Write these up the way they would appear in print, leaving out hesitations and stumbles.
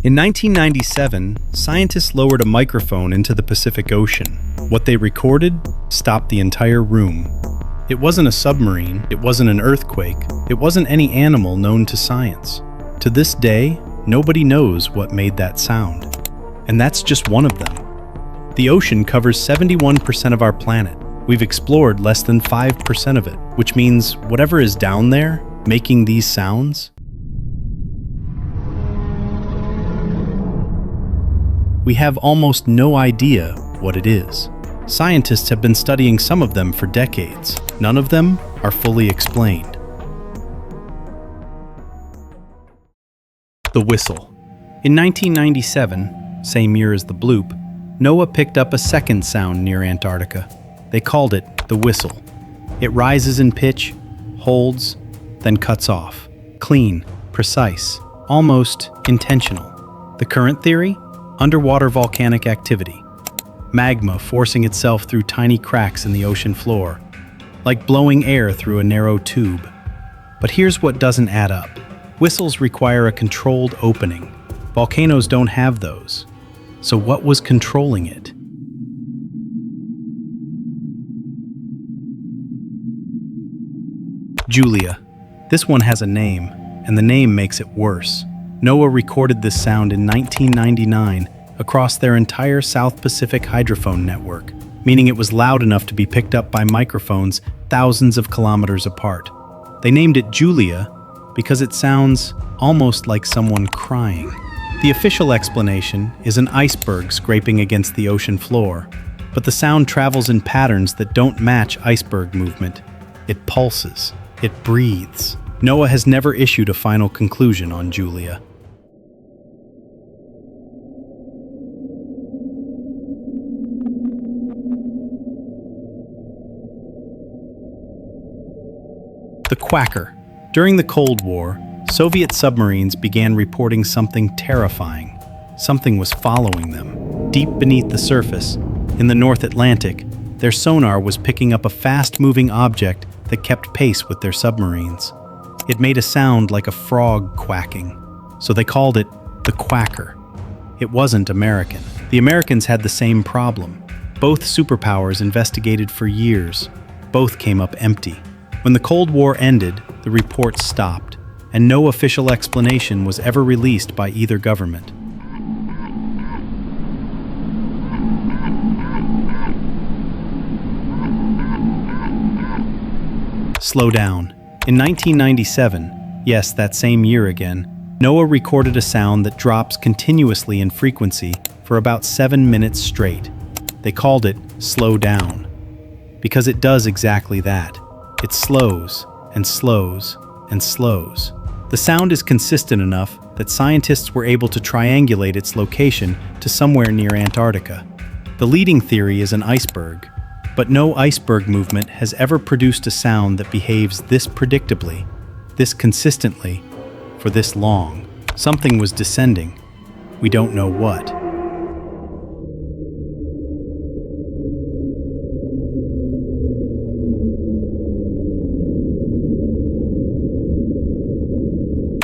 In 1997, scientists lowered a microphone into the Pacific Ocean. What they recorded stopped the entire room. It wasn't a submarine, it wasn't an earthquake, it wasn't any animal known to science. To this day, nobody knows what made that sound. And that's just one of them. The ocean covers 71% of our planet. We've explored less than 5% of it, which means whatever is down there, making these sounds, we have almost no idea what it is. Scientists have been studying some of them for decades. None of them are fully explained. The whistle. In 1997, same year as the bloop, NOAA picked up a second sound near Antarctica. They called it the whistle. It rises in pitch, holds, then cuts off. Clean, precise, almost intentional. The current theory? Underwater volcanic activity. Magma forcing itself through tiny cracks in the ocean floor, like blowing air through a narrow tube. But here's what doesn't add up. Whistles require a controlled opening. Volcanoes don't have those. So what was controlling it? Julia. This one has a name, and the name makes it worse. NOAA recorded this sound in 1999 across their entire South Pacific hydrophone network, meaning it was loud enough to be picked up by microphones thousands of kilometers apart. They named it Julia because it sounds almost like someone crying. The official explanation is an iceberg scraping against the ocean floor, but the sound travels in patterns that don't match iceberg movement. It pulses. It breathes. NOAA has never issued a final conclusion on Julia. The Quacker. During the Cold War, Soviet submarines began reporting something terrifying. Something was following them. Deep beneath the surface, in the North Atlantic, their sonar was picking up a fast-moving object that kept pace with their submarines. It made a sound like a frog quacking, so they called it the Quacker. It wasn't American. The Americans had the same problem. Both superpowers investigated for years. Both came up empty. When the Cold War ended, the reports stopped, and no official explanation was ever released by either government. Slow down. In 1997, yes, that same year again, NOAA recorded a sound that drops continuously in frequency for about 7 minutes straight. They called it slow down, because it does exactly that. It slows and slows and slows. The sound is consistent enough that scientists were able to triangulate its location to somewhere near Antarctica. The leading theory is an iceberg, but no iceberg movement has ever produced a sound that behaves this predictably, this consistently, for this long. Something was descending. We don't know what.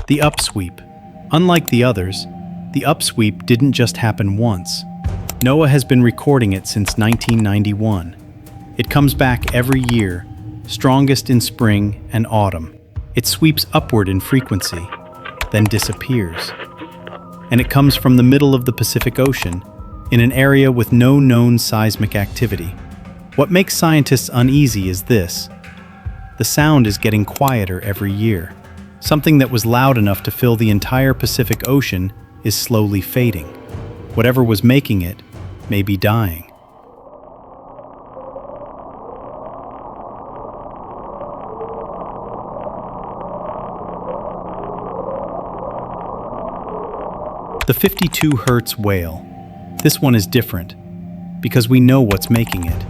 The Upsweep. Unlike the others, the Upsweep didn't just happen once. NOAA has been recording it since 1991. It comes back every year, strongest in spring and autumn. It sweeps upward in frequency, then disappears. And it comes from the middle of the Pacific Ocean, in an area with no known seismic activity. What makes scientists uneasy is this. The sound is getting quieter every year. Something that was loud enough to fill the entire Pacific Ocean is slowly fading. Whatever was making it may be dying. The 52 Hz whale. This one is different, because we know what's making it.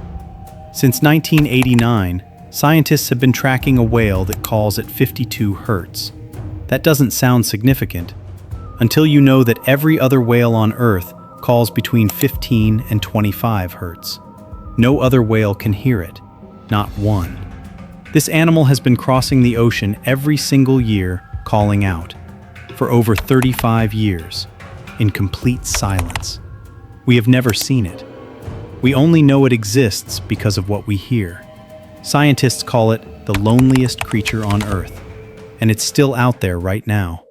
Since 1989, scientists have been tracking a whale that calls at 52 Hz. That doesn't sound significant, until you know that every other whale on Earth calls between 15 and 25 Hz. No other whale can hear it, not one. This animal has been crossing the ocean every single year, calling out, for over 35 years. in complete silence. We have never seen it. We only know it exists because of what we hear. Scientists call it the loneliest creature on Earth, and it's still out there right now.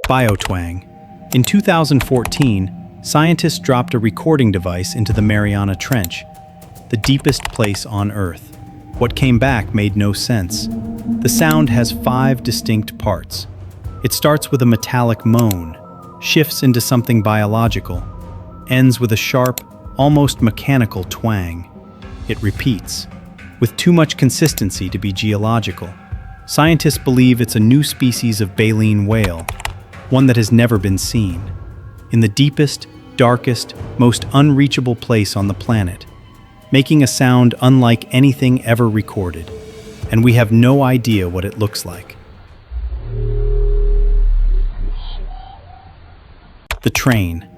Biotwang. In 2014, scientists dropped a recording device into the Mariana Trench, the deepest place on Earth. What came back made no sense. The sound has 5 distinct parts. It starts with a metallic moan, shifts into something biological, ends with a sharp, almost mechanical twang. It repeats, with too much consistency to be geological. Scientists believe it's a new species of baleen whale, one that has never been seen, in the deepest, darkest, most unreachable place on the planet, making a sound unlike anything ever recorded, and we have no idea what it looks like. The train.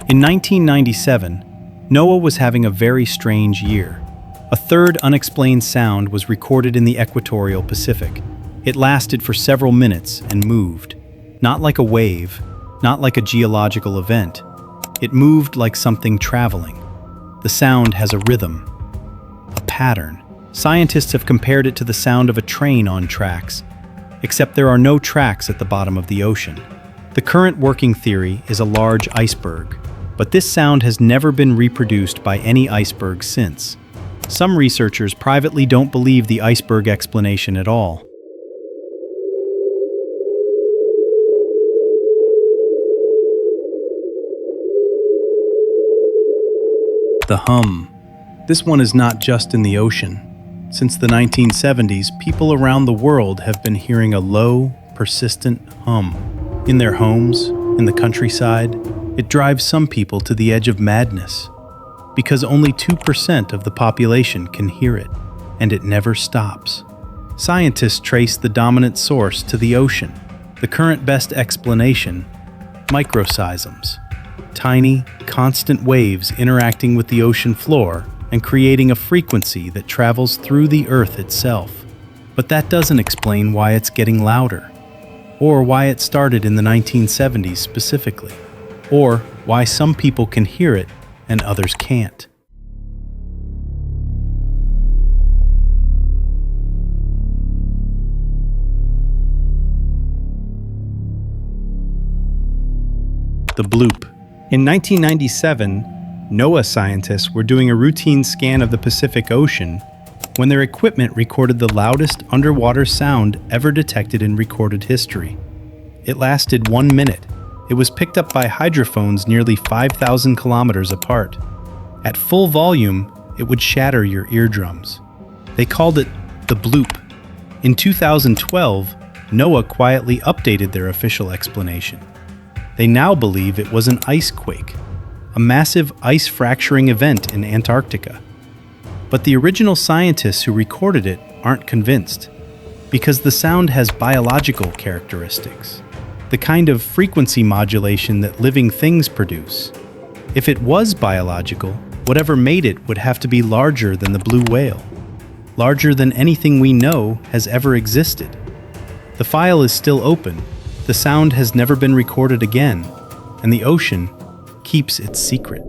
In 1997, NOAA was having a very strange year. A third unexplained sound was recorded in the equatorial Pacific. It lasted for several minutes and moved. Not like a wave, not like a geological event. It moved like something traveling. The sound has a rhythm, a pattern. Scientists have compared it to the sound of a train on tracks, except there are no tracks at the bottom of the ocean. The current working theory is a large iceberg, but this sound has never been reproduced by any iceberg since. Some researchers privately don't believe the iceberg explanation at all. The hum. This one is not just in the ocean. Since the 1970s, people around the world have been hearing a low, persistent hum. In their homes, in the countryside, it drives some people to the edge of madness. Because only 2% of the population can hear it, and it never stops. Scientists trace the dominant source to the ocean. The current best explanation: microseisms. Tiny, constant waves interacting with the ocean floor and creating a frequency that travels through the Earth itself. But that doesn't explain why it's getting louder, or why it started in the 1970s specifically, or why some people can hear it and others can't. The bloop. In 1997, NOAA scientists were doing a routine scan of the Pacific Ocean when their equipment recorded the loudest underwater sound ever detected in recorded history. It lasted 1 minute. It was picked up by hydrophones nearly 5,000 kilometers apart. At full volume, it would shatter your eardrums. They called it the bloop. In 2012, NOAA quietly updated their official explanation. They now believe it was an ice quake, a massive ice fracturing event in Antarctica. But the original scientists who recorded it aren't convinced, because the sound has biological characteristics, the kind of frequency modulation that living things produce. If it was biological, whatever made it would have to be larger than the blue whale, larger than anything we know has ever existed. The file is still open. The sound has never been recorded again, and the ocean keeps its secret.